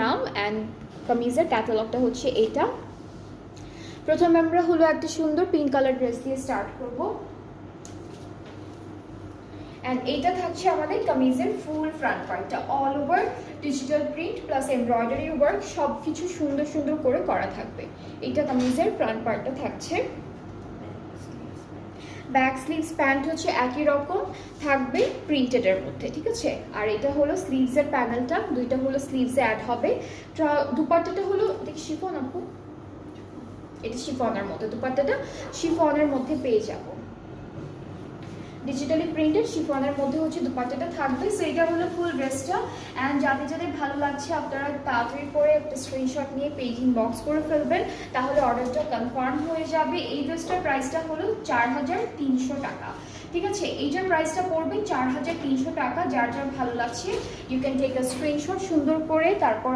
নাম অ্যান্ড কামিজের ক্যাটালগটা হচ্ছে এটা। প্রথমে আমরা হলো একটা সুন্দর পিঙ্ক কালার ড্রেস দিয়ে স্টার্ট করবো। অ্যান্ড এইটা থাকছে আমাদের কামিজের ফুল ফ্রন্ট পার্টটা, all over digital print plus embroidery work, সব কিছু সুন্দর সুন্দর করে করা থাকবে। এইটা কামিজের ফ্রন্ট পার্টটা থাকছে। ব্যাক স্লিভস প্যান্ট হচ্ছে একই রকম থাকবে প্রিন্টেডের মধ্যে, ঠিক আছে। আর এটা হলো স্লিভসের প্যানেলটা, দুইটা হলো স্লিভসে অ্যাড হবে। দুপাট্টাটা হলো দেখি শিফন আপু, এটা শিফনের মধ্যে, দুপাট্টাটা শিফনের মধ্যে পেয়ে যাবো, ডিজিটালি প্রিন্টেড শিফনের মধ্যে হচ্ছে দুপাট্টাটা থাকবে। সো এটা হলো ফুল ড্রেসটা। অ্যান্ড যাদের যাদের ভালো লাগছে আপনারা তাড়াতাড়ি করে একটা স্ক্রিনশট নিয়ে পেজ ইনবক্স করে ফেলবেন, তাহলে অর্ডারটা কনফার্ম হয়ে যাবে। এই ড্রেসটার প্রাইসটা হলো 4300 টাকা, ঠিক আছে। এইটার প্রাইসটা পড়বে 4300 টাকা। যার যার ভালো লাগছে you can take a screenshot সুন্দর করে, তারপর